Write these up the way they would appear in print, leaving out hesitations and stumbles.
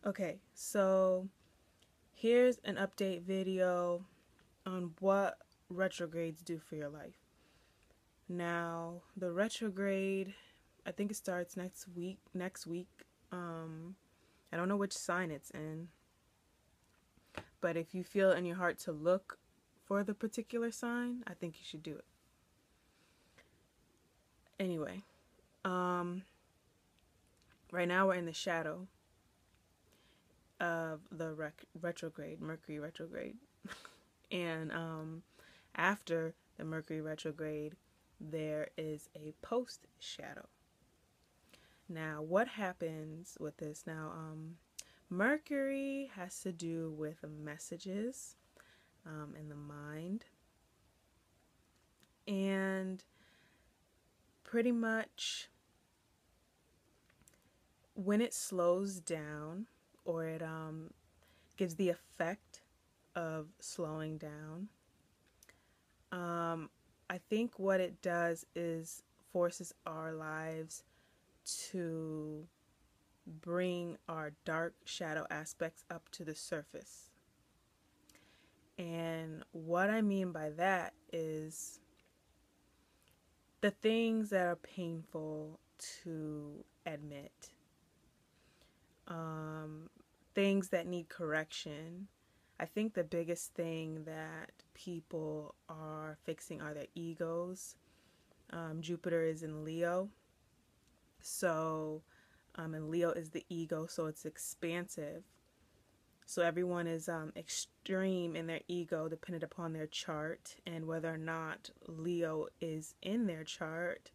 Okay, so here's an update video on what retrogrades do for your life. Now, the retrograde, I think it starts next week. I don't know which sign it's in, but if you feel in your heart to look for the particular sign, I think you should do it. Anyway, um, right now we're in the shadow of the retrograde, Mercury retrograde. And after the Mercury retrograde, there is a post shadow. Now, what happens with this? Now, Mercury has to do with messages in the mind. And pretty much when it slows down, or it gives the effect of slowing down, I think what it does is forces our lives to bring our dark shadow aspects up to the surface. And what I mean by that is the things that are painful to admit, things that need correction. I think the biggest thing that people are fixing are their egos. Jupiter is in Leo, so and Leo is the ego, so it's expansive. So everyone is extreme in their ego dependent upon their chart, and whether or not Leo is in their chart,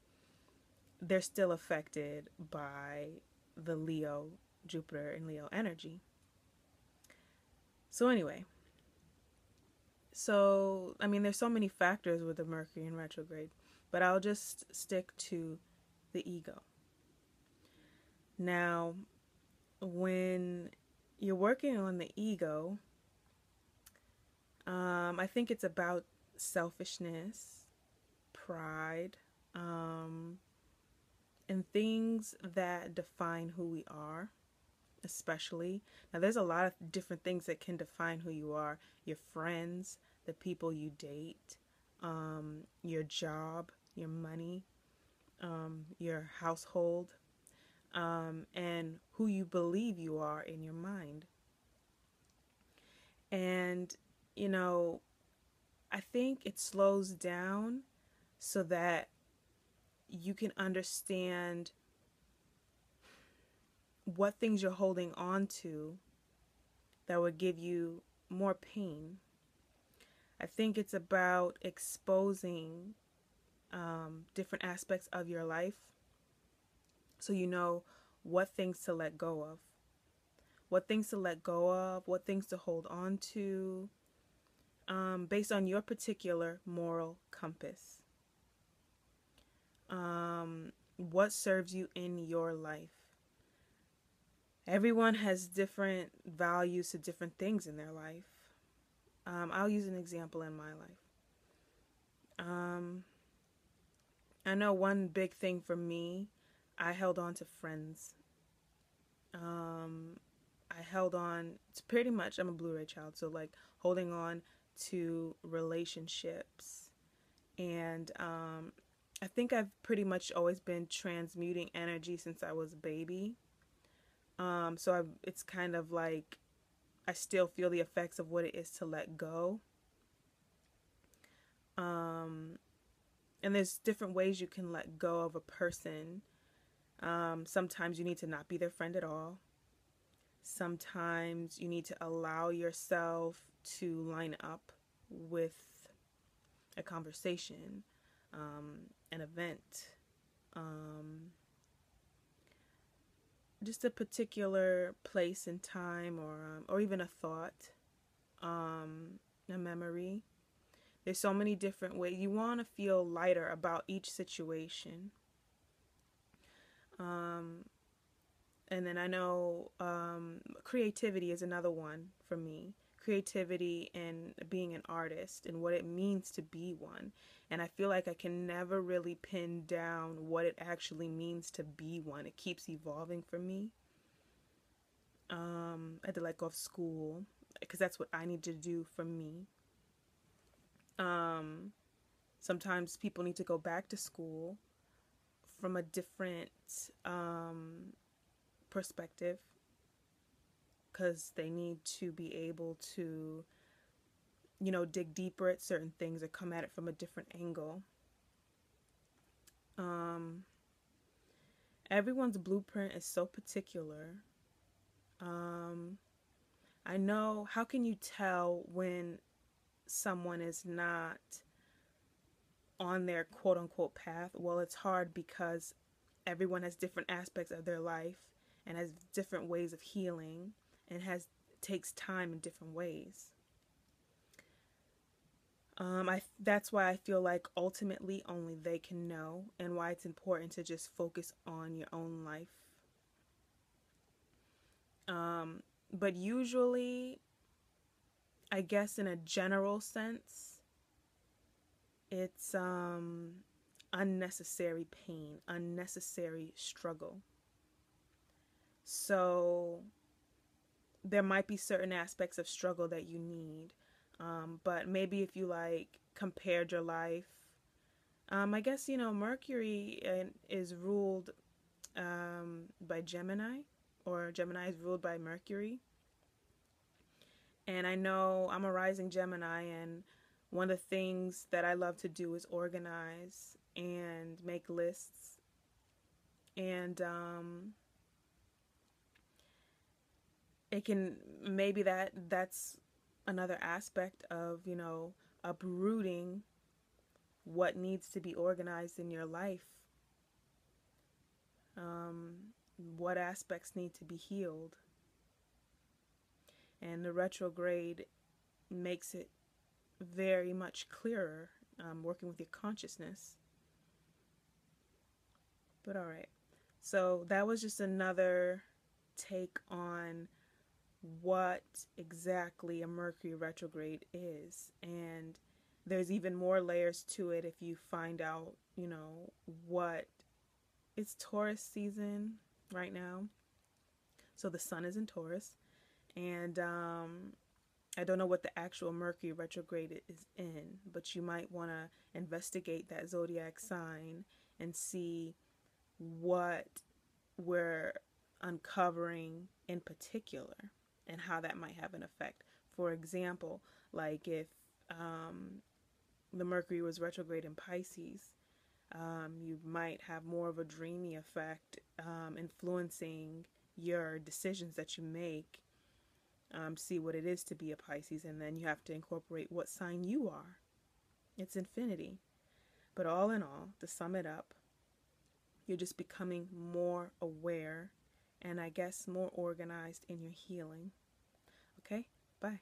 they're still affected by the Leo, Jupiter and Leo energy. So anyway, there's so many factors with the Mercury in retrograde, but I'll just stick to the ego. Now, when you're working on the ego, I think it's about selfishness, pride, and things that define who we are, especially. Now, there's a lot of different things that can define who you are: your friends, the people you date, your job, your money, your household, and who you believe you are in your mind. And, I think it slows down so that you can understand what things you're holding on to that would give you more pain. I think it's about exposing different aspects of your life so you know what things to let go of, what things to let go of, what things to hold on to, based on your particular moral compass. What serves you in your life? Everyone has different values to different things in their life. I'll use an example in my life. I know one big thing for me, I held on to friends. I held on to pretty much, I'm a Blu-ray child, so like holding on to relationships. And I think I've pretty much always been transmuting energy since I was a baby. It's kind of like I still feel the effects of what it is to let go. And there's different ways you can let go of a person. Sometimes you need to not be their friend at all. Sometimes you need to allow yourself to line up with a conversation, an event, just a particular place and time, or even a thought, a memory. There's so many different ways. You want to feel lighter about each situation. And then I know creativity is another one for me. Creativity and being an artist and what it means to be one. And I feel like I can never really pin down what it actually means to be one. It keeps evolving for me. I had to let go of school because that's what I need to do for me. Sometimes people need to go back to school from a different perspective because they need to be able to, dig deeper at certain things or come at it from a different angle. Everyone's blueprint is so particular. I know, how can you tell when someone is not on their quote unquote path? Well, it's hard because everyone has different aspects of their life and has different ways of healing and takes time in different ways. That's why I feel like ultimately only they can know, and why it's important to just focus on your own life. But usually, I guess in a general sense, it's unnecessary pain, unnecessary struggle. So there might be certain aspects of struggle that you need. But maybe if you compared your life, I guess, Mercury is ruled by Gemini, or Gemini is ruled by Mercury. And I know I'm a rising Gemini, and one of the things that I love to do is organize and make lists. And it can, maybe that's another aspect of, uprooting what needs to be organized in your life. What aspects need to be healed. And the retrograde makes it very much clearer, working with your consciousness. But all right. So that was just another take on what exactly a Mercury retrograde is. And there's even more layers to it if you find out, what it's Taurus season right now. So the sun is in Taurus. And I don't know what the actual Mercury retrograde is in, but you might want to investigate that zodiac sign and see what we're uncovering in particular and how that might have an effect. For example, like if the Mercury was retrograde in Pisces, you might have more of a dreamy effect influencing your decisions that you make. See what it is to be a Pisces, and then you have to incorporate what sign you are. It's infinity. But all in all, to sum it up, you're just becoming more aware and I guess more organized in your healing. Okay? Bye.